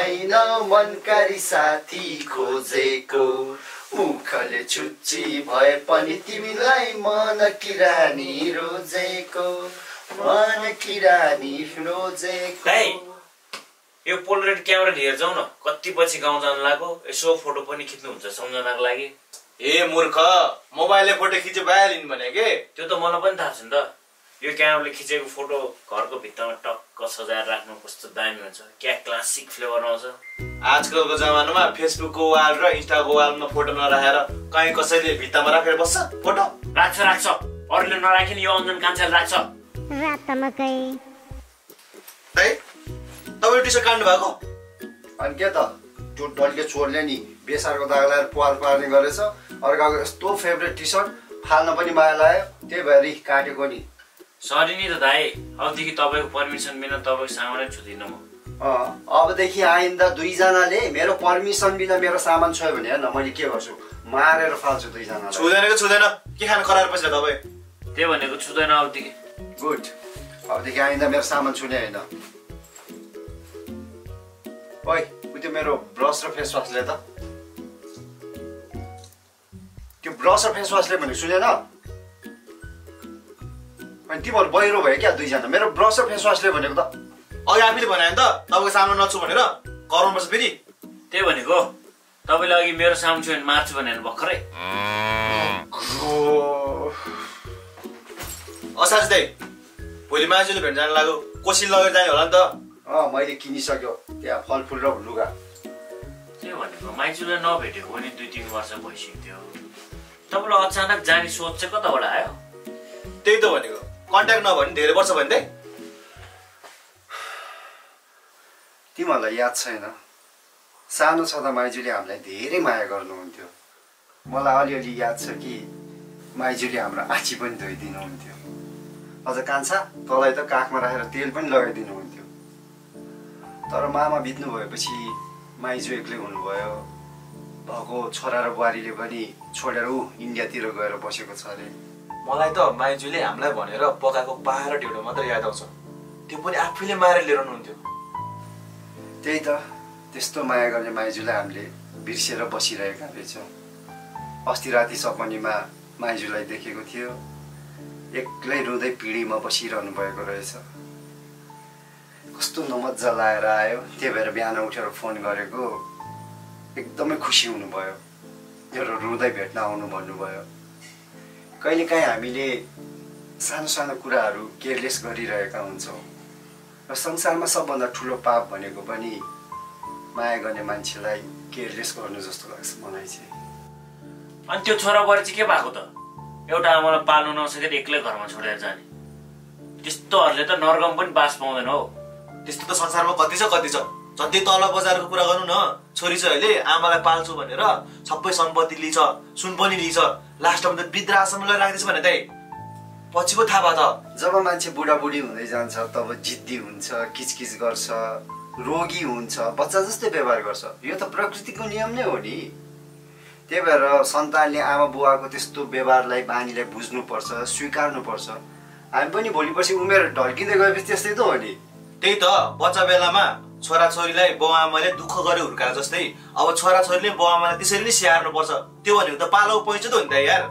होइन मनकारी साथी खोजेको मुखले छुच्ची भए पनि तिमीलाई मन किरानी रोजेको मन किरानी रोजेको। यो पोलराइड क्यामेरा लिएर जाउँ न, कति पछि गाउँ जानु लाग्यो, यसो फोटो पनि खिच्नुहुन्छ सम्झनाको लागि। ए मूर्ख, मोबाइलले फोटो खिचे भइहाल्यो भने के? त्यो त मलाई पनि थाहा छ नि त। यो क्यामेराले खिचेको फोटो घरको भित्तामा टक्क सजाएर राख्नु कस्तो दामी हुन्छ, क्या क्लासिक फ्लेभर आउँछ। आजकलको जमानामा फेसबुकको वाल र इन्स्टाको वालमा फोटो नराखेर कहीँ कसैले भित्तामा राखेर बस्छ फोटो? राख्छ, अरूले नराखिन यो अञ्जन कान्छाले राख्छ। तपाईँ टी सर्ट काट्नु भएको? अनि के त त्यो डल्के चोरले नि बेसारको दाग लगाएर पाल पार्ने गरेछ। अर्काको यस्तो फेभरेट टी सर्ट फाल्न पनि माया लाग्यो, त्यही भएर काटेको नि। सरी नि त दाइ, अबदेखि तपाईँको पर्मिसन बिना तपाईँको सामानै छुदिनँ म। अबदेखि आइन्दा दुईजनाले मेरो पर्मिसन बिना मेरो सामान छोयो भने हेर्न मैले के गर्छु, मारेर फाल्छु दुईजनालाई। छुँदैन के खान कराएर पछि तपाईँ? त्यही भनेको छुँदैन अबदेखि। गुड, अबदेखि आइन्दा मेरो सामान छुने होइन। ओइ त्यो मेरो ब्रस र फेस वासले त, त्यो ब्रस र फेस वासले भनेको सुनेन? अनि तिमीहरू बहिरो भयो क्या दुईजना, मेरो ब्रस र फेस वासले भनेको त अघि आफैले भने त तपाईँको सामान नछु भनेर कराउनुपर्छ फेरि। त्यही भनेको तपाईँले अघि मेरो सामान छु भने मार्छु भनेर भर्खरै। साँच्चै दाइ, भोलि मान्छेले भेट्न जानु लाग्यो, कोसी लगेर जाने होला नि त। मैले किनिसक्यो त्यहाँ फलफुल र लुगा। त्यही भनेको माइजूलाई नभेटेको पनि 2-3 वर्ष भइसक्यो। तपाईँलाई अचानक जाने सोच चाहिँ कताबाट आयो? त्यही त भनेको, कन्ट्याक्ट नभने धेरै वर्ष भन्दै। तिमीहरूलाई याद छैन, सानो छँदा माइजूले हामीलाई धेरै माया गर्नुहुन्थ्यो। मलाई अलिअलि याद छ कि माइजूले हाम्रो आँची पनि धोइदिनुहुन्थ्यो। अझ कान्छा तँलाई त काखमा राखेर तेल पनि लगाइदिनुहुन्थ्यो। तर मामा बित्नु भएपछि माइजू एक्लै हुनुभयो। भएको छोरा र बुहारीले पनि छोडेर इन्डियातिर गएर बसेको छ अरे। मलाई त माइजूले हामीलाई भनेर पकाएको पाहा र ढिँडो मात्र याद आउँछ, त्यो पनि आफैले मारेर लिएर आउनुहुन्थ्यो। त्यही त, त्यस्तो माया गर्ने माइजूलाई हामीले बिर्सेर बसिरहेका रहेछौँ। अस्ति राति सपनीमा माइजूलाई देखेको थियो, एक्लै रुँदै पिँढीमा बसिरहनु भएको रहेछ। कस्तो नमज्जा लाएर आयो, त्यही भएर बिहान उठेर फोन गरेको। एकदमै खुसी हुनुभयो, मेरो रुँदै भेट्न आउनु भन्नुभयो। कहिलेकाहीँ हामीले सानो सानो कुराहरू केयरलेस गरिरहेका हुन्छौँ र संसारमा सबभन्दा ठुलो पाप भनेको पनि माया गर्ने मान्छेलाई केयरलेस गर्नु जस्तो लाग्छ मलाई चाहिँ। अनि त्यो छोराबुहारी चाहिँ के भएको त? एउटा आमालाई पाल्नु नसकेर एक्लै घरमा छोडेर जाने, त्यस्तोहरूले त नर्गम पनि बास पाउँदैन हो। त्यस्तो त संसारमा कति छ। जति तल बजारको कुरा गर्नु न, छोरी चाहिँ अहिले आमालाई पाल्छु भनेर सबै सम्पत्ति लिन्छ, सुन पनि लिन्छ, लास्टमा त वृद्धाश्रम लगेर राख्दैछ भने त पछि पो थाहा भयो त। जब मान्छे बुढाबुढी हुँदै जान्छ तब जिद्दी हुन्छ, किचकिच गर्छ, रोगी हुन्छ, बच्चा जस्तै व्यवहार गर्छ। यो त प्रकृतिको नियम नै हो नि। त्यही भएर सन्तानले आमा बुवाको त्यस्तो व्यवहारलाई बानीलाई बुझ्नुपर्छ, स्वीकार्नुपर्छ। हामी पनि भोलि पर्सि उमेर ढल्किँदै गएपछि त्यस्तै त हो नि। त्यही त, बच्चा बेलामा छोराछोरीलाई बाउ आमाले दुःख गरे हुर्काए जस्तै अब छोराछोरीले बाउ आमालाई त्यसरी नै स्याहार्नु पर्छ। त्यो भनेको त पालो पैँचो त हो नि त यार।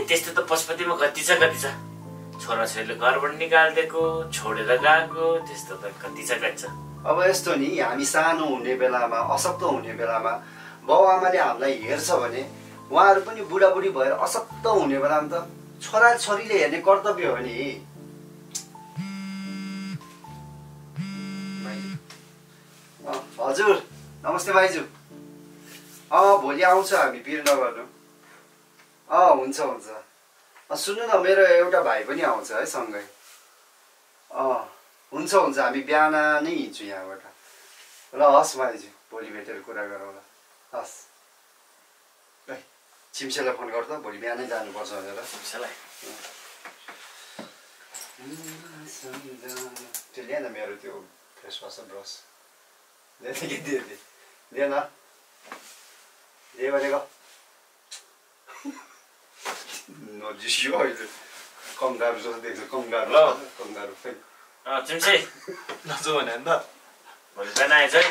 त्यस्तो त पशुपतिमा कति छ। छोराछोरीले घरबाट निकालिदिएको, छोडेर गएको, त्यस्तो त कति छ। अब यस्तो नि, हामी सानो हुने बेलामा, अशक्त हुने बेलामा बाउ आमाले हामीलाई हेर्छ भने उहाँहरू पनि बुढाबुढी भएर अशक्त हुने बेलामा त छोराछोरीले हेर्ने कर्तव्य हो नि। हजुर नमस्ते भाइजू। भोलि आउँछ हामी, पिर नगर्नु। हुन्छ। सुन्नु न, मेरो एउटा भाइ पनि आउँछ है सँगै। हुन्छ हामी बिहान नै हिँड्छु यहाँबाट। ल हस् भाइजू, भोलि भेटेर कुरा गरौँला। हस्, चिम्सेलाई फोन गर्दा भोलि बिहानै जानुपर्छ भनेर। चिम्सेलाई त्यो ल्याएन मेरो त्यो फेस वास र ब्रस। दे न, दे भनेको नजिसियो अहिले। कंगारू जस्तो देख्छ, कंगारू चिम्से नजु भने त भोलि बिहान आएछ है।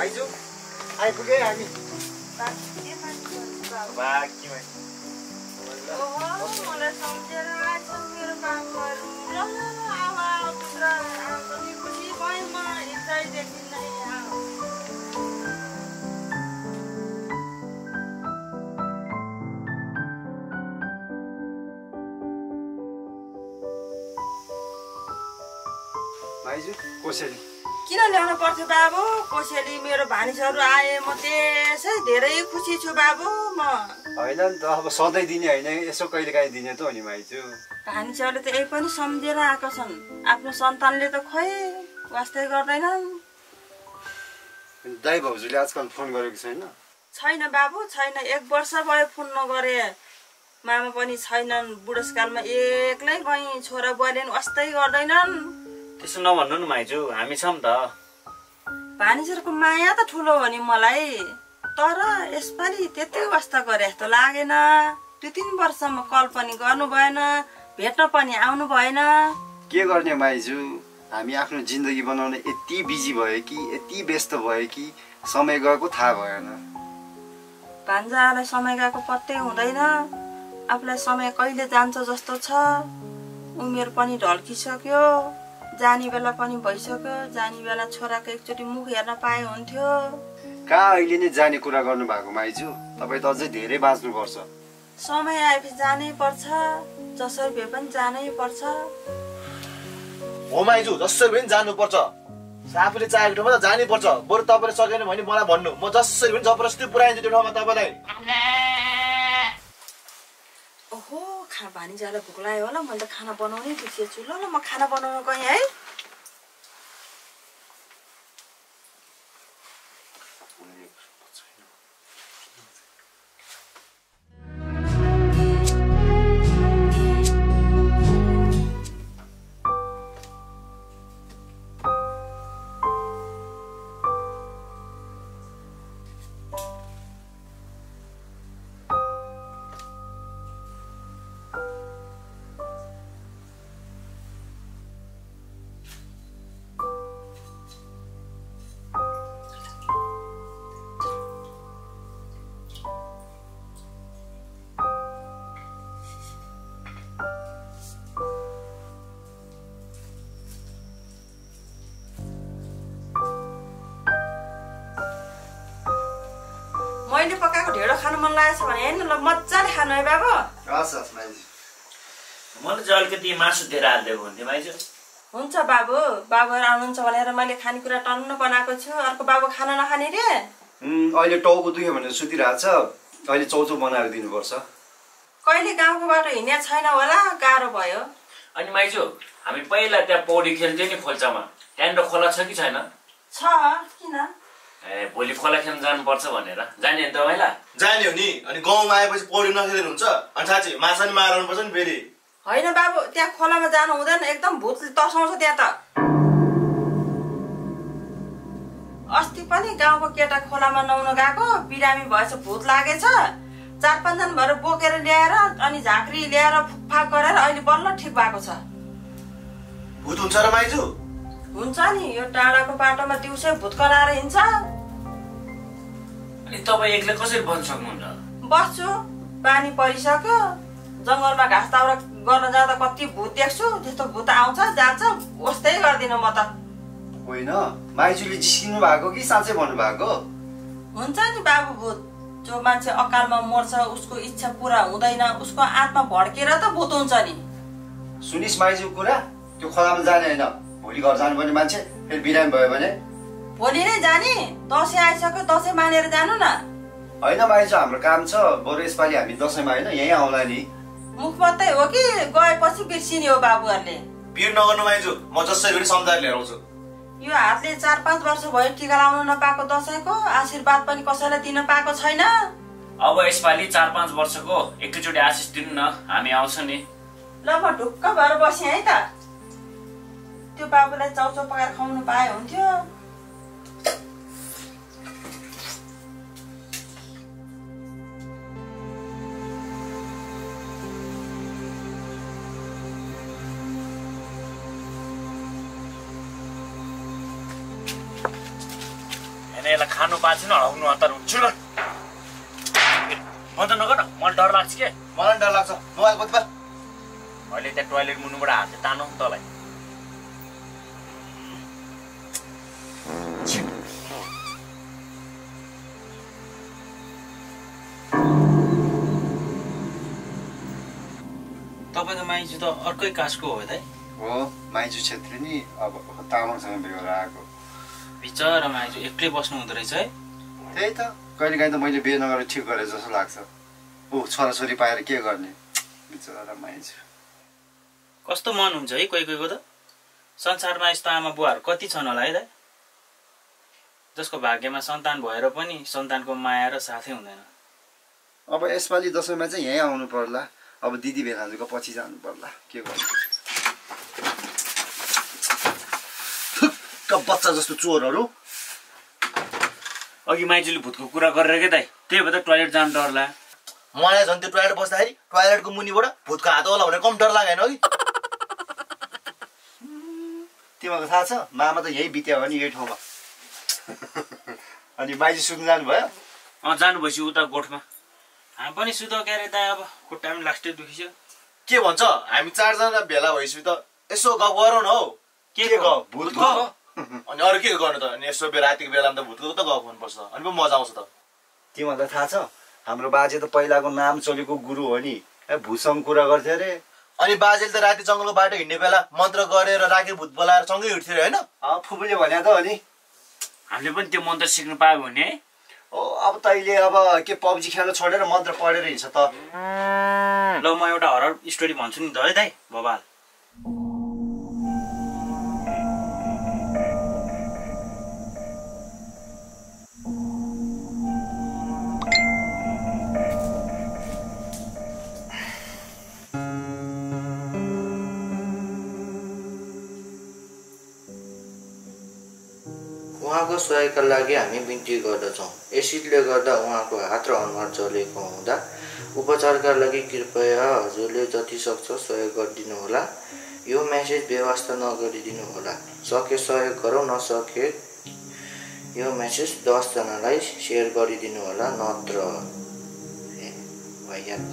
आइजु आइपुगे हामी। मलाई सम्झेर आएछ मेरो बाबुहरू। ल आमा पुत्र पनि खुसी भएँ म हृदयदेखि नै। माइजू कोसेली किन ल्याउनु पर्थ्यो बाबु? कोसेली मेरो भानिजहरू आए म त्यसै धेरै खुसी छु बाबु। म होइन नि त, अब सधैँ दिने होइन, यसो कहिले काहीँ दिने त हो नि माइजू। भानिजहरूले त यही पनि सम्झेर आएका छन्। आफ्नो सन्तानले त खोइ वास्तै गर्दैनन्। दाइ भाउजूले आजकल फोन गरेको छैन? छैन बाबु छैन, 1 वर्ष भयो फोन नगरे। मामा पनि छैनन्, बुढेसकालमा एक्लै गई। छोरा बुहारीले वास्तै गर्दैनन्। त्यसो नभन्नु न माइजू, हामी छौँ त। भानिजहरूको माया त ठुलो हो नि मलाई, तर यसपालि त्यति वास्ता गरे जस्तो लागेन। 2-3 वर्षसम्म कल पनि गर्नु भएन, भेट्न पनि आउनु भएन। के गर्ने माइजू, हामी आफ्नो जिन्दगी बनाउन यति बिजी भयो कि, यति व्यस्त भयो कि समय गएको थाहा भएन। भान्जालाई समय गएको पत्तै हुँदैन। आफूलाई समय कहिले जान्छ जस्तो छ। उमेर पनि ढल्किसक्यो, जाने बेला पनि भइसक्यो। जाने बेला छोराको एकचोटि मुख हेर्न पाए हुन्थ्यो। कहाँ अहिले नै जाने कुरा गर्नु भएको माइजू? तपाईँ त अझै धेरै बाँच्नुपर्छ। समय आएपछि जानै पर्छ, जसरी भए पनि जानै पर्छ। हो माइजू, जसरी पनि जानुपर्छ। आफूले चाहेको ठाउँमा त जानै पर्छ। बरु तपाईँले सकेन भने मलाई भन्नु, म जसरी पनि जबरजस्ती पुऱ्याइदिन्छु त्यो ठाउँमा तपाईँलाई। ओहो, भानिजालाई भोक लाग्यो होला। मैले त खाना बनाउनै बिर्सेछु। ल म खाना बनाउन गएँ है। मैले पकाएको ढेँडो खानु मन लागेछ भने हेर्नु ल, मजाले खानु है बाबु। हस् हस् माइजू। मलाई चाहिँ अलिकति मासु दिएर हालिदिएको हुन्थ्यो माइजू। हुन्छ बाबु, बाबुहरू आउनुहुन्छ भनेर मैले खानेकुरा टन्न बनाएको छु। अर्को बाबु खाना नखाने रे? अहिले टाउको दुख्यो भनेर सुतिरहेछ, अहिले चौचो बनाएर दिनुपर्छ। कहिले गाउँको बाटो हिँड्ने छैन होला, गाह्रो भयो। अनि माइजू, हामी पहिला त्यहाँ पौडी खेल्थ्यौँ नि खोल्चामा, त्यहाँनिर खोला छ कि छैन? छ, किन? भोलि खोला खेल्न जानुपर्छ भनेर। जाने नि तपाईँलाई? जाने हो नि। अनि गाउँमा आएपछि पौडी नखेलेर हुन्छ? अनि साँच्चै माछा नि मार्नु पर्छ नि फेरि। होइन बाबु, त्यहाँ खोलामा जानु हुँदैन, एकदम भूतले तर्साउँछ त्यहाँ त। अस्ति पनि गाउँको केटा खोलामा नुहाउन गएको, बिरामी भएछ, भूत लागेछ। 4-5 जना भएर बोकेर ल्याएर अनि झाँक्री ल्याएर फुकफाक गरेर अहिले बल्ल ठिक भएको छ। भूत हुन्छ र माइजू? हुन्छ नि, यो टाढाको बाटोमा दिउँसै भूत कराएर हिँड्छ। अनि तपाईँ एक्लै कसरी बस्न सक्नुहुन्छ? बस्छु, पानी परिसक्यो। जङ्गलमा घाँस दाउरा गर्न जाँदा कति भूत देख्छु। त्यस्तो भूत आउँछ जान्छ, उस्तै गर्दिनँ म त। होइन, माइजूले जिस्किनु भएको कि साँच्चै भन्नुभएको? हुन्छ नि बाबु भूत। जो मान्छे अकालमा मर्छ, उसको इच्छा पुरा हुँदैन, उसको आत्मा भड्केर त भूत हुन्छ नि। सुनिस् माइजू कुरा, त्यो खोलामा जाने होइन। भोलि घर जानुपर्ने मान्छे फेरि बिरामी भयो भने? भोलि नै जाने, दसैँ आइसक्यो, दसैँ मानेर जानु न। होइन माइजू, हाम्रो काम छ। बरु यसपालि हामी दसैँमा होइन, यहीँ आउला नि। मुख मात्रै हो कि गएपछि बिर्सिने हो बाबुहरूले? भिड नगर्नु माइजू, म जसरी पनि सम्झाएर लिएर आउँछु। यो हातले 4-5 वर्ष भयो टिका लाउन नपाएको दसैँको आशीर्वाद पनि कसैलाई दिन पाएको छैन। अब यसपालि 4-5 वर्षको एकैचोटि आशिष दिनु न, हामी आउँछौँ नि। ल म ढुक्क भएर बसेँ है त। त्यो बाबुलाई चाउचाउ पकाएर खुवाउनु पाए हुन्थ्यो। यसलाई खानु पाएको छैन हराउनु हतार हुन्छ बन्द नगर न मलाई डर लाग्छ के मलाई डर लाग्छ मोबाइल कति बा अहिले त्यहाँ टोयलेट मुनिबाट हातले तानौ तँलाई तपाईँको माइजू त अर्कै कास्टको हो त हो माइजू छेत्री नि अब तामाङसँग बेहोर आएको बिचरा माइजू एक्लै बस्नु हुँदो रहेछ है त्यही त कहिलेकाहीँ त मैले बिहे नगरेर ठिक गरेँ जस्तो लाग्छ ऊ छोराछोरी पाएर के गर्ने बिचरा माइजू कस्तो मन हुन्छ है कोही कोहीको त संसारमा यस्तो आमा बुवाहरू कति छन् होला है त जसको भाग्यमा सन्तान भएर पनि सन्तानको माया र साथै हुँदैन अब यसपालि दसैँमा चाहिँ यहीँ आउनु पर्ला अब दिदी भेनाजुको पछि जानु पर्ला के गर्नु बच्चा जस्तो चोरहरू अघि माइजूले भूतको कुरा गरेर के दाइ त्यही भएर टोयलेट जानु डर लाग्यो मलाई झन् त्यो टोयलेट बस्दाखेरि टोयलेटको मुनिबाट भूतको हात होला भने कम डर लागेन कि तिमीलाई थाहा छ मामा त यही बित्या हो नि यही ठाउँमा अनि माइजू सुत्नु जानुभयो जानु भएपछि उता गोठमा हामी पनि सुत के अरे दाइ अब खुट्टा पनि लास्टै दुखिसक्यो के भन्छ हामी 4 जना भेला भएपछि त यसो गफ गरौँ न हौ के गफ भूतको अनि अरू के गर्नु त अनि यसो रातिको बेलामा त भूतको त गफ हुनुपर्छ अनि पो मजा आउँछ त तिमीहरूलाई थाहा छ हाम्रो बाजे त पहिलाको नाम चलेको गुरु हो नि भूतसँग कुरा गर्थ्यो अरे अनि बाजेले त राति जङ्गलको बाटो हिँड्ने बेला मन्त्र गरेर राखे भूत बोलाएर सँगै हिँड्थ्यो होइन फुपूले भने त हो नि हामीले पनि त्यो मन्त्र सिक्नु पायो भने ओ अब तैँले अब के पब्जी खेल्न छोडेर मन्त्र पढेर हिँड्छ त ल म एउटा हरर स्टोरी भन्छु नि त है दाइ बबाल उहाँको सहयोगका लागि हामी बिन्ती गर्दछौँ एसिडले गर्दा उहाँको हात र अनुहार जलेको हुँदा उपचारका लागि कृपया हजुरले जति सक्छ सहयोग गरिदिनुहोला यो मेसेज बेवास्ता नगरिदिनु होला सके सहयोग गरौँ नसके यो मेसेज 10 जनालाई सेयर गरिदिनु होला नत्र वायात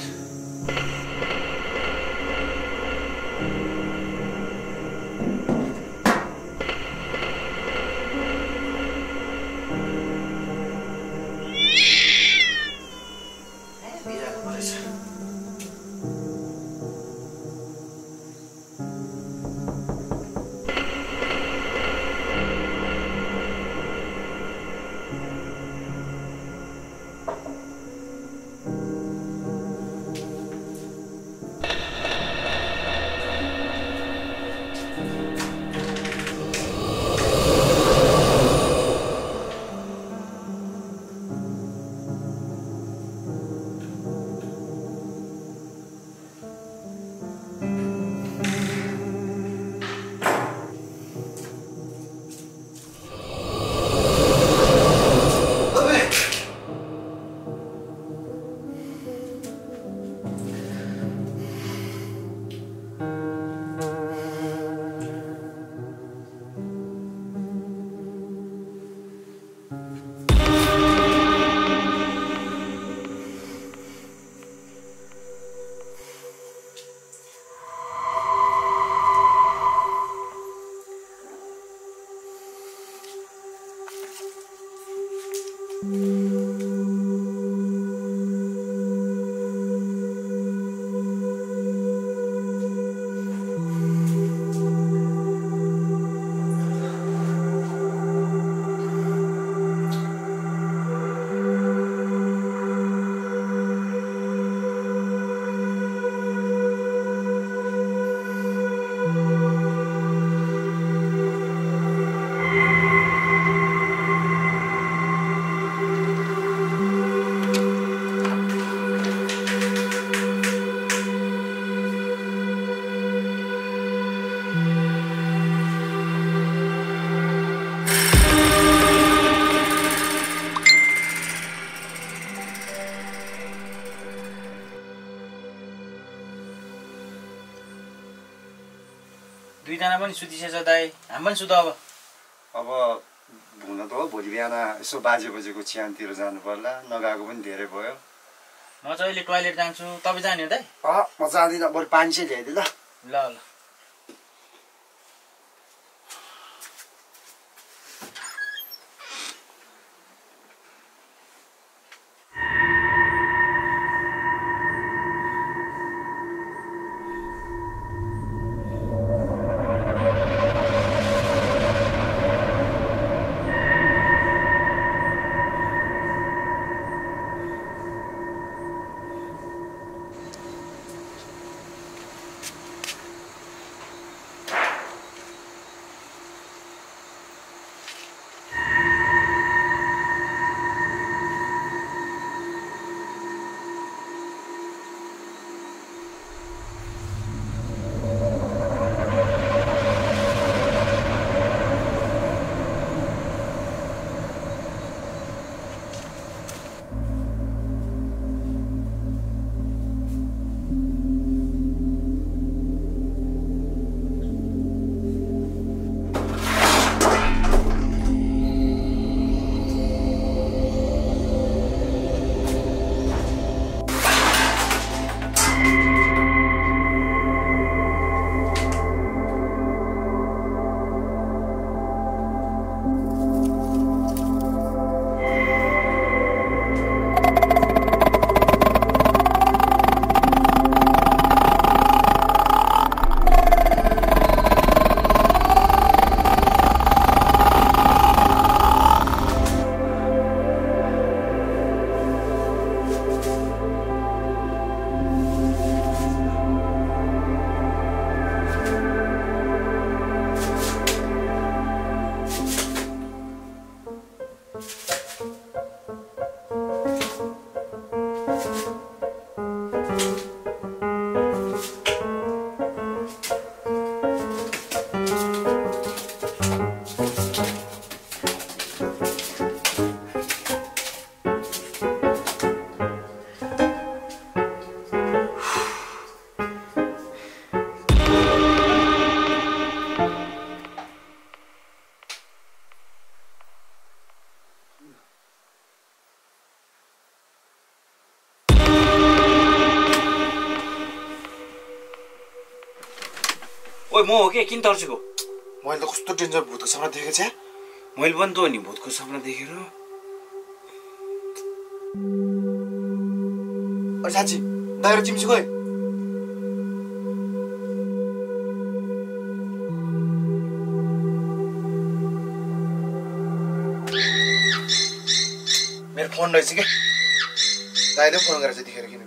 दुईजना पनि सुतिसेछ दाइ हामी पनि सुत अब हुन त हो भोलि बिहान यसो बाजे बजेको चिहानतिर जानु पर्ला नगएको पनि धेरै भयो म चाहिँ अहिले टोयलेट जान्छु तपाईँ जाने हो दाइ म जाँदिनँ बरु पानी चाहिँ ल्याइदिए ल ल ल ओइ म हो के किन तर्सेको मैले त कस्तो डेन्जर भूतको सपना देखेको छ मैले पनि त हो नि भूतको सपना देखेर अरे साँच्ची दाइरो चिम्सी गयो मेरो फोन रहेछ क्या दाइले फोन गरेर चाहिँ देखेर किन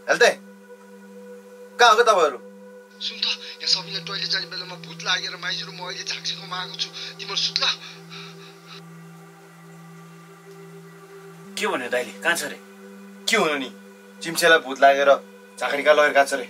हेल्दै कहाँ हो तपाईँहरू सुन त यहाँ सबैले टोइलेट जाने बेलामा भूत लागेर माइजूहरू म अहिले झाँक्सीकोमा आएको छु तिम्रो सुत ल के भन्यो दाइले कहाँ छ रे के हुनु नि चिम्सेलाई भूत लागेर झाँक्री कहाँ लगेर गएको छ रे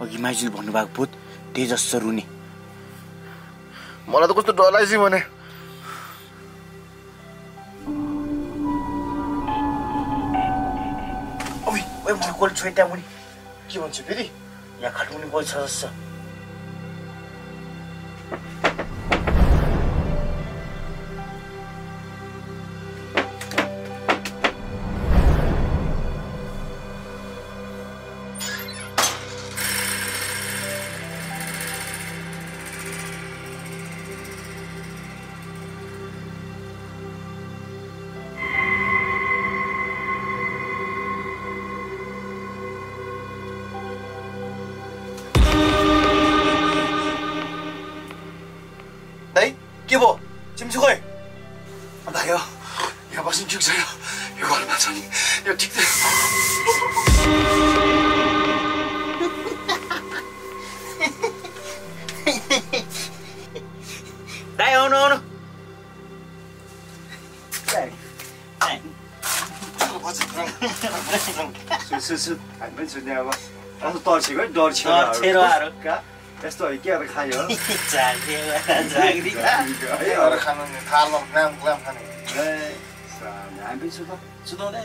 अघि माइजूले भन्नुभएको भूत त्यही जस्तो रुने मलाई त कस्तो डर लाग्छ भने ओइ मलाई कोल छोइ त्यहाँ मुनि के भन्छ फेरि यहाँ खाटमुनि कोल छ जस्तो के भयो चिम्सी खोइ दाइ हो यहाँ बस्नु ठिक छैन यो घरमा छ नि यो ठिक दाइ आउनु आउनु सुन हामी पनि सुन्ने अब तर्सेको है डर छेरो आरो कहाँ यस्तो है के अरे खायो जाग्री अरू खानु नि थालमा ग्राम खाने हामी सुताउँदै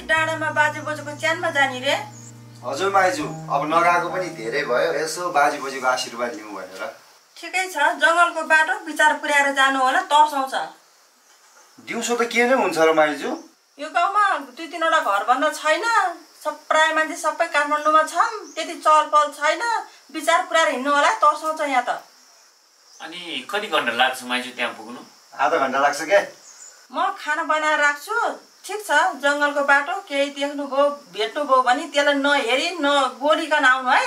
डाँडामा बाजे बोजूको च्यानमा जाने रे। हजुर माइजू अब नगएको पनि धेरै भयो यसो बाजे बोजूको आशीर्वाद लिउँ भनेर। ठिकै छ जङ्गलको बाटो विचार पुर्याएर जानु होला तर्साउँछ। दिउँसो त के नै हुन्छ र माइजू? यो गाउँमा 2-3वटा घर भन्दा छैन प्राय मान्छे सबै काठमाडौँमा छन् त्यति चहलपहल छैन विचार पुर्याएर हिँड्नु होला तर्साउँछ यहाँ त। अनि कति घन्टा लाग्छ माइजू त्यहाँ पुग्नु? आधा घन्टा लाग्छ के? म खाना बनाएर राख्छु। ठिक छ जङ्गलको बाटो केही देख्नुभयो भेट्नुभयो भने त्यसलाई नहेरी नबोलिकन आउनु है।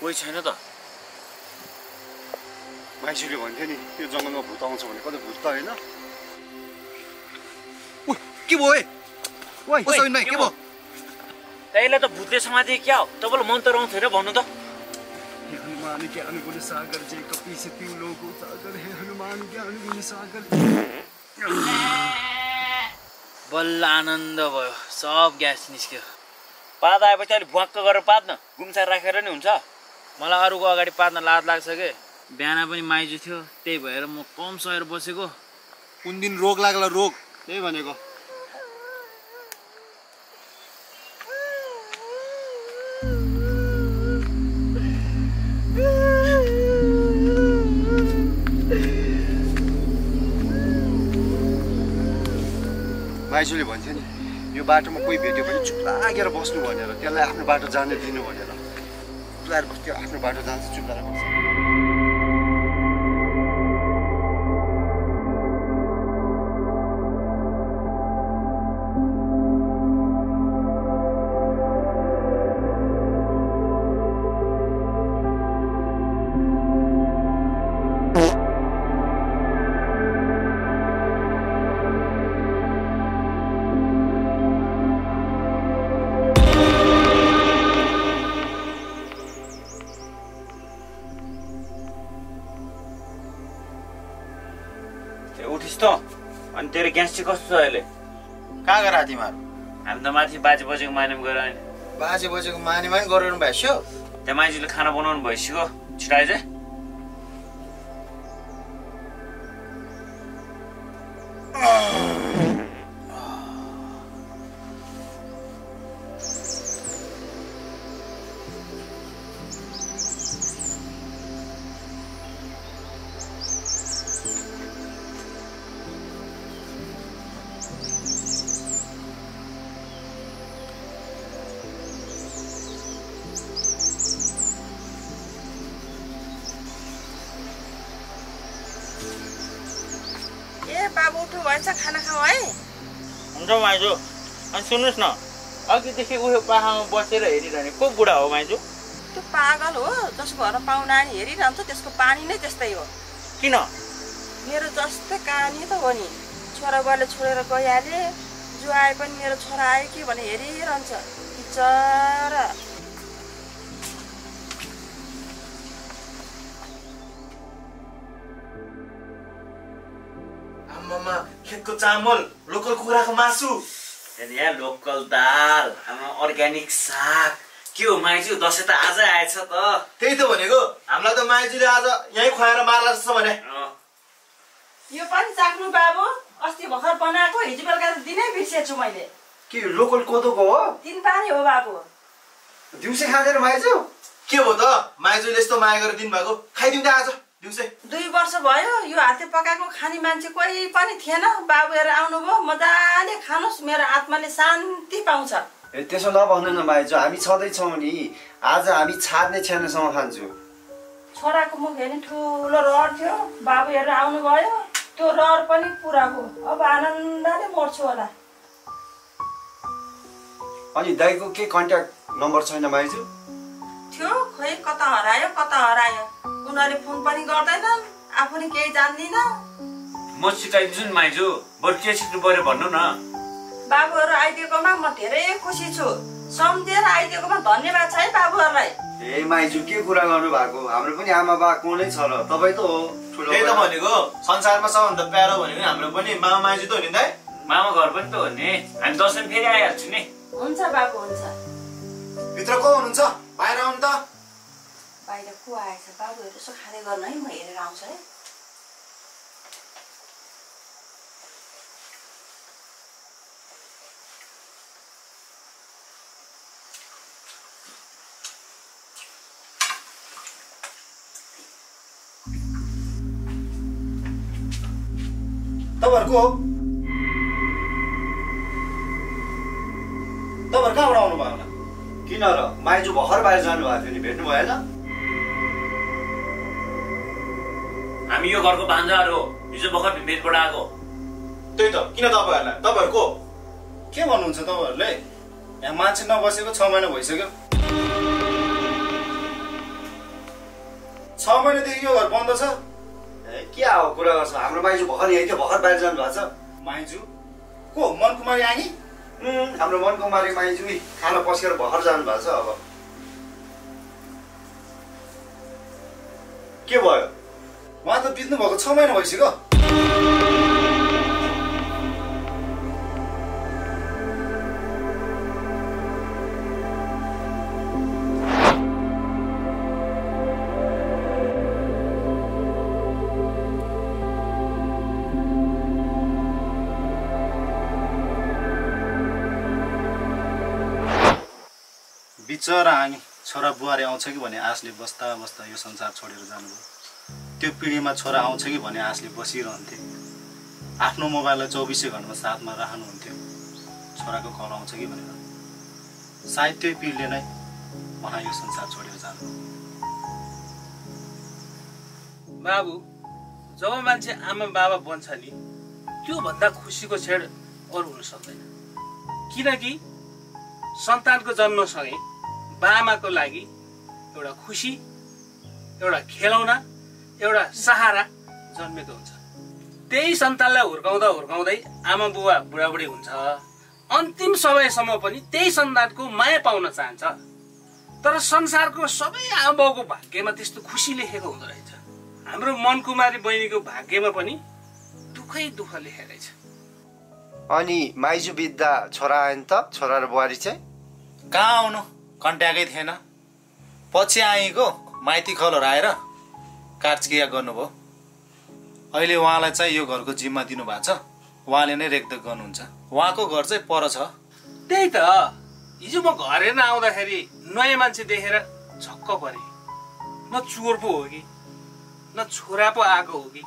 कोही छैन त। माइजूले भन्थ्यो नि यो जङ्गलमा भूत आउँछ भने कतै भूत त होइन? के भयो के भयो? त्यसलाई त भूतले समाते क्या हो? तपाईँलाई मन त आउँथ्यो र भन्नु त। हनुमान ज्ञान गुण सागर जय कपीस तिउ लोको सागर हे हनुमान ज्ञान गुण सागर। बल्ल आनन्द भयो सब ग्यास निस्क्यो। पाद आएपछि अलिक भुवाक्क गरेर पाद्न गुम्सार राखेर नि हुन्छ। मलाई अरूको अगाडि पार्न लाज लाग्छ के। बिहान पनि माइजू थियो त्यही भएर म कम सहेर बसेको। कुन दिन रोग लाग्ला रोग त्यही भनेको। माइजूले भन्थ्यो नि यो बाटोमा कोही भेट्यो भने चुप लागेर बस्नु भनेर त्यसलाई आफ्नो बाटो जान दिनु भनेर। चुप लागेर बस्थ्यो आफ्नो बाटो जान्छ चुप लागेर बस्छ। उठिस् त। अनि तेरो ग्यास चाहिँ कस्तो छ अहिले? कहाँ गएर तिमीहरू? हामी त माथि बाजे बोजूको मानेमा गएर बाजे बजेको माने गरिरहनु भएछ। त्यहाँ माइजूले खाना बनाउनु भइसक्यो, छिटो आइज। बाबु उठ्नु भएछ, खाना खाऊ है। हुन्छ माइजू। अनि सुन्नुहोस् न, अघिदेखि उयो पाखामा बसेर हेरिरहने को बुढा हो माइजू? त्यो पागल हो, जसको घर पाहुना नानी हेरिरहन्छ त्यसको बानी नै त्यस्तै हो। किन? मेरो जस्तै कहानी त हो नि। छोरा बुवाले छोडेर गइहाले, जो आए पनि मेरो छोरा आयो कि भने हेरिरहन्छ। बिचरा आमामा खेतको चामल, लोकल कुखुराको मासु, यहाँ लोकल दाल, अर्ग्यानिक साग। के हो माइजू, दसैँ त आजै आएछ त। त्यही त भनेको, हामीलाई त माइजूले आज यहीँ खुवाएर मार्ला जस्तो भने। यो पनि चाख्नु बाबु, अस्ति भर्खर बनाएको, हिजो बेलुका त दिनै बिर्सेछु मैले। के लोकल कोदोको हो? दिन पानी हो बाबु। दिउँसै खाँदैन माइजू? के हो त माइजूले यस्तो माया गरेर दिनुभएको, खाइदिउँ त आज दिउँसै। 2 वर्ष भयो यो हातले पकाएको खाने मान्छे कोही पनि थिएन। बाबुहरू आउनुभयो, मजाले खानुहोस्, मेरो आत्माले शान्ति पाउँछ। ए त्यसो नभन्नु न माइजू, हामी छँदैछौँ नि। आज हामी छाड्ने छेनासँग खान्छौँ। छोराको मुख हेर्ने ठुलो रहर थियो, बाबुहरू आउनुभयो, त्यो रहर पनि पुरा भयो। अब आनन्दले मर्छु होला। अनि दाइको के कन्ट्याक्ट नम्बर छैन माइजू? थियो, खोइ कता हरायो कता हरायो। उनीहरूले फोन पनि गर्दैनन्, आफू नि केही जान्दिन। म सिकाइदिन्छु नि माइजू, बरु के सिक्नु पर्यो भन्नु न। बाबुहरू आइदिएकोमा म धेरै खुसी छु। सम्झेर आइदिएकोमा धन्यवाद छ है बाबुहरूलाई। ए माइजू के कुरा गर्नु भएको, हाम्रो पनि आमा बा को नै छ र, तपाईँ त हो ठुलो। त्यही त भनेको, संसारमा सबभन्दा प्यारो भनेको हाम्रो पनि मामा माइजू त हो नि दाइ। मामा घर पनि त हो नि। हामी दसैँ फेरि आइहाल्छु नि। हुन्छ बाबु, हुन्छ। भित्र को हुनुहुन्छ? बाहिर आउनु त। बाहिर को आएछ? बाबुहरू यसो खाँदै गर्नु है, म हेरेर आउँछु है। तपाईँहरूको कहाँबाट आउनु भयो होला? किन र माइजू भर्खर बाहिर जानुभएको थियो नि, भेट्नु भएन? हामी यो घरको भान्जाहरू हो, हिजो भर्खर भिमेरबाट आएको। त्यही त, किन तपाईँहरूलाई? तपाईँहरूको के भन्नुहुन्छ तपाईँहरूले? यहाँ मान्छे नबसेको 6 महिना भइसक्यो। 6 महिनादेखि यो घर बन्द छ। ए के हो कुरा गर्छ? हाम्रो माइजू भर्खर यही थियो, भर्खर बाहिर जानु भएको छ। माइजू को? मनकुमारी आनी? हाम्रो मनकुमारी माइजू खाना पस्केर भर्खर जानु भएको छ। अब के भयो? उहाँ त बित्नु भएको 6 महिना भइसक्यो। बिचरा हामी छोरा बुहारी आउँछ कि भन्ने आशले बस्दा बस्दा यो संसार छोडेर जानुभयो। त्यो पिँढीमा छोरा आउँछ कि भन्ने आशले बसिरहन्थे। आफ्नो मोबाइललाई 24 घन्टामा साथमा राख्नुहुन्थ्यो, छोराको कल आउँछ कि भनेर। सायद त्यही पिँढीले नै उहाँ यो संसार छोडेर जानुभयो। बाबु, जब मान्छे आमा बाबा बन्छ नि, त्यो भन्दा खुसीको क्षण अरू हुन सक्दैन। किनकि सन्तानको जन्मसँगै बाआमाको लागि एउटा खुसी, एउटा खेलौना, एउटा सहारा जन्मेको हुन्छ। त्यही सन्तानलाई हुर्काउँदा हुर्काउँदै आमा बुवा बुढाबुढी हुन्छ। अन्तिम समयसम्म पनि त्यही सन्तानको माया पाउन चाहन्छ। तर संसारको सबै आमा बाउको भाग्यमा त्यस्तो खुसी लेखेको हुँदो रहेछ। हाम्रो मनकुमारी बहिनीको भाग्यमा पनि दुःखै दुःख लेखेको छ। अनि माइजू बित्दा छोरा आयो नि त? छोरा र बुहारी चाहिँ कहाँ आउनु कन्ट्याक्टै थिएन। पछि आएको माइती खलहरू आएर कार्चक्रिया गर्नुभयो। अहिले उहाँलाई चाहिँ यो घरको जिम्मा दिनुभएको छ, उहाँले नै रेखदेख गर्नुहुन्छ। उहाँको घर चाहिँ पर छ। त्यही त हिजो म घर हेर्न आउँदाखेरि नयाँ मान्छे देखेर छक्क परे। न चोर पो हो कि न छोरा पो आएको हो कि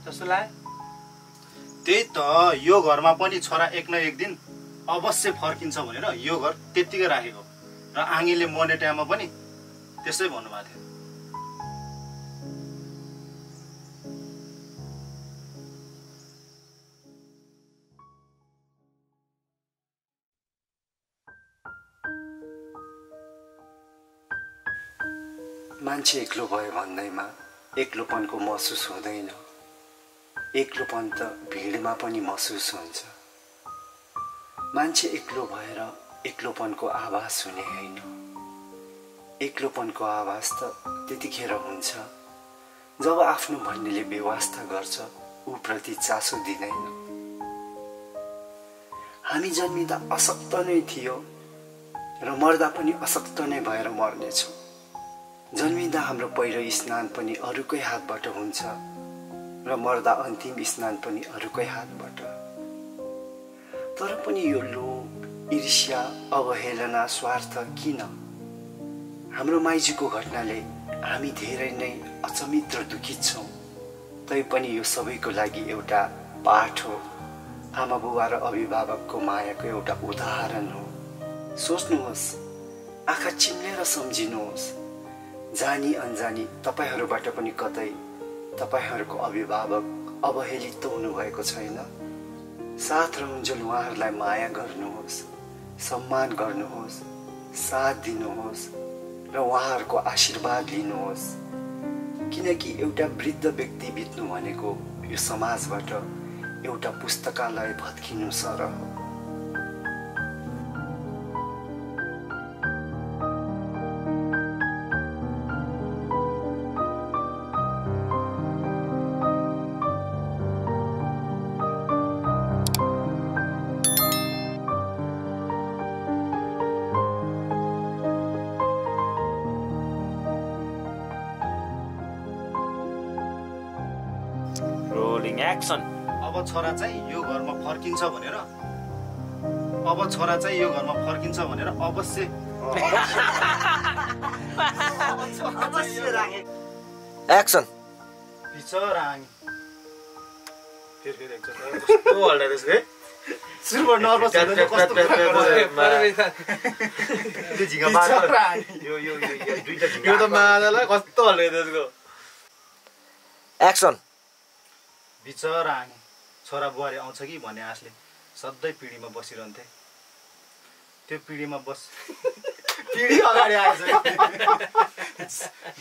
जस्तो लाग्यो। त्यही त यो घरमा पनि छोरा एक न एक दिन अवश्य फर्किन्छ भनेर यो घर त्यत्तिकै राखेको र आङीले मर्ने टाइममा पनि त्यसै भन्नुभएको थियो। मान्छे एक्लो भयो भन्दैमा एक्लोपनको महसुस हुँदैन। एक्लोपन त भिडमा पनि महसुस हुन्छ। मान्छे एक्लो भएर एक्लोपनको आभास हुने होइन। एक्लोपनको आभास त त्यतिखेर हुन्छ जब आफ्नो भन्नेले बेवास्ता गर्छ, ऊप्रति चासो दिँदैन। हामी जन्मिँदा अशक्त नै थियो र मर्दा पनि अशक्त नै भएर मर्नेछौँ। जन्मिँदा हाम्रो पहिलो स्नान पनि अरूकै हातबाट हुन्छ र मर्दा अन्तिम स्नान पनि अरूकै हातबाट। तर पनि यो लोभ, ईर्ष्या, अवहेलना, स्वार्थ किन? हाम्रो माइजूको घटनाले हामी धेरै नै अचम्मित र दुखित छौँ। तैपनि यो सबैको लागि एउटा पाठ हो। आमा बुबा र अभिभावकको मायाको एउटा उदाहरण हो। सोच्नुहोस्, आँखा चिम्लेर सम्झिनुहोस्, जानी अनजानी तपाईहरूबाट पनि कतै तपाईहरूको अभिभावक अवहेलित त हुनुभएको छैन। साथ रहन्जेल उहाँहरूलाई माया गर्नुहोस्, सम्मान गर्नुहोस्, साथ दिनुहोस् र उहाँहरूको आशीर्वाद लिनुहोस्। किनकि एउटा वृद्ध व्यक्ति बित्नु भनेको यो समाजबाट एउटा पुस्तकालय भत्किनु सरह हो। एक्सन। अब छोरा चाहिँ यो घरमा फर्किन्छ भनेर अवश्य एक्सन। बिचरा आङ कस्तो हल्लाइरहेछ के? सुरुमा नर्भस हुँदैन कस्तो यो त मालालाई कस्तो हल्लाइरहेछ। एक्सन। बिचरा आङ छोरा बुहारी आउँछ कि भन्ने आशले सधैँ पिँढीमा बसिरहन्थे। त्यो पिँढीमा पिँढी अगाडि आएछ।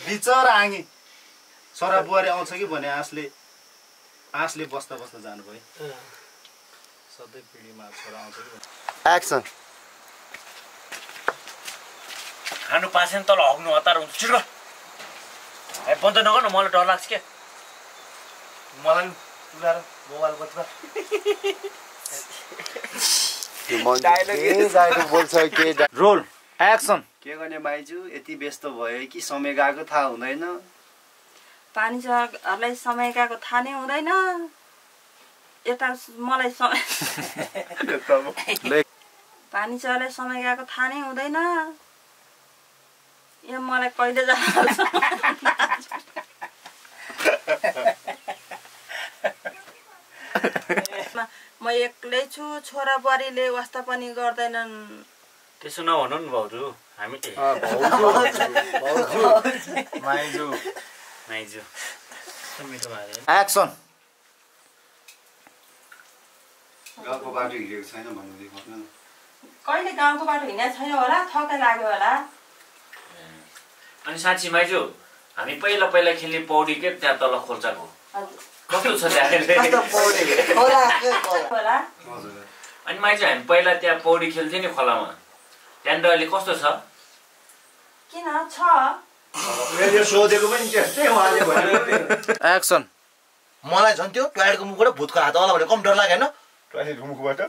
बिचरा आङी छोरा बुहारी आउँछ कि भन्ने आशले बस्दा बस्दा जानुभयो। सधैँ पिँढीमा छोरा आउँछ कि। एक्सन। खानु पासेन तल हग्नु हतार हुन्छ। छिटो बन्द नगर्नु, मलाई डर लाग्छ क्या। मलाई मोबाइल बच्चा रोल एक्सन। के गर्ने माइजू, यति व्यस्त भयो कि समय गएको थाहा हुँदैन। पानी चराहरूलाई समय गएको थाहा नै हुँदैन। यता मलाई पानी चरालाई समय गएको थाहा नै हुँदैन। यो मलाई कहिले जान्छ। म एक्लै छु, छोरा बुहारीले वास्ता पनि गर्दैनन्। त्यसो नभन्नु नि भाउजू, हामी माइजू एक्सन। गाउँको बाटो हिँडेको छैन भन्नु। कहिले गाउँको बाटो हिँडेको छैन होला, थकै लाग्यो होला। अनि साँच्ची माइजू, हामी पहिला खेल्ने पौडी के त्यहाँ तल खोल्चाको कस्तो छ त्यहाँ? अनि माइजू, हामी पहिला त्यहाँ पौडी खेल्थ्यो नि खोलामा, त्यहाँनिर अहिले कस्तो छ? किन छ? एक्सन। मलाई झन् त्यो प्याडको मुखबाट भूतको हात होला भने कम डर लाग्यो होइन? टोयलेट मुखबाट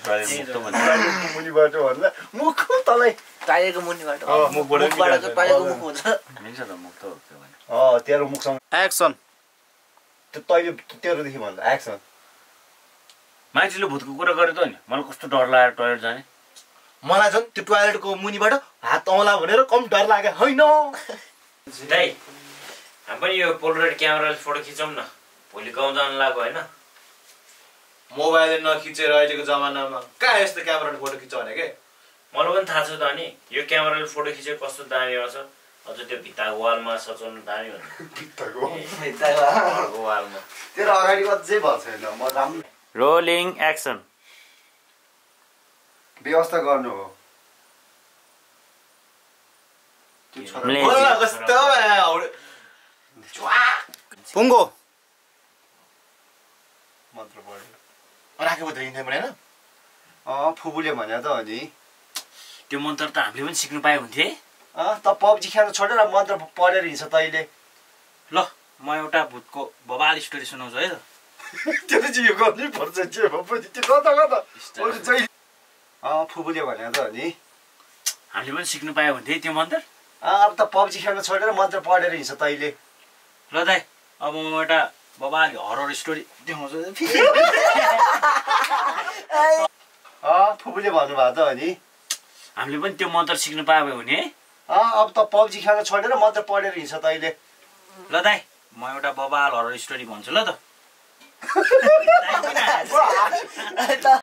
टोयलेटको मुनिबाट भन्दा मुखको तलै टाइलेको मुनिबाट मुखबाट मुखबाट टाइलेको मुख हुन्छ मिल्छ त मुख त हो त्यो भने तेरो मुखसँग एक्सन त्यो तैँले तेरोदेखि भन्दा एक्सन मान्छेले भूतको कुरा गरे त नि मलाई कस्तो डर लाग्यो टोयलेट जाने मलाई झन् त्यो टोयलेटको मुनिबाट हात औला भनेर कम डर लाग्यो होइन दाइ हामी पनि यो पोलराइड क्यामेराले फोटो खिचौँ न भोलि गाउँ जानु लाग्यो होइन मोबाइलले नखिचेर अहिलेको जमानामा कहाँ यस्तो क्यामेराले फोटो खिच्छ भने के मलाई पनि थाहा छ त अनि यो क्यामेराले फोटो खिचेको कस्तो दामी आउँछ अझ त्यो भित्ताको वालमा सजाउनु दामी हुन्छ घरको वालमा तेरो अगाडि अझै भएको छैन म राम्रो रोलिङ एक्सन व्यवस्था गर्नु हो कस्तो पुङ्गो मन्त्र पढ्यो राखेको त हिँड्ने भनेन फुपूले भने त अनि त्यो मन्त्र त हामीले पनि सिक्नु पाए हुन्थे त पब्जी खेल्न छोडेर मन्त्र पढेर हिँड्छ तैँले ल म एउटा भूतको बवाल स्टोरी सुनाउँछु है त त्यो चाहिँ यो गर्नै पर्छ त्यो कता फुपूले भने त अनि हामीले पनि सिक्नु पाए हुन्थे त्यो मन्त्र अब त पब्जी खेल्न छोडेर मन्त्र पढेर हिँड्छ तैँले ल दाइ अब म एउटा बवाल हरर स्टोरी देखाउँछु फुपूले भन्नुभएको त अनि हामीले पनि त्यो मन्त्र सिक्नु पायो हुने अब त पब्जी खेल्न छोडेर मन्त्र पढेर हिँड्छ तैँले ल दाइ म एउटा बवाल हरर स्टोरी भन्छु ल त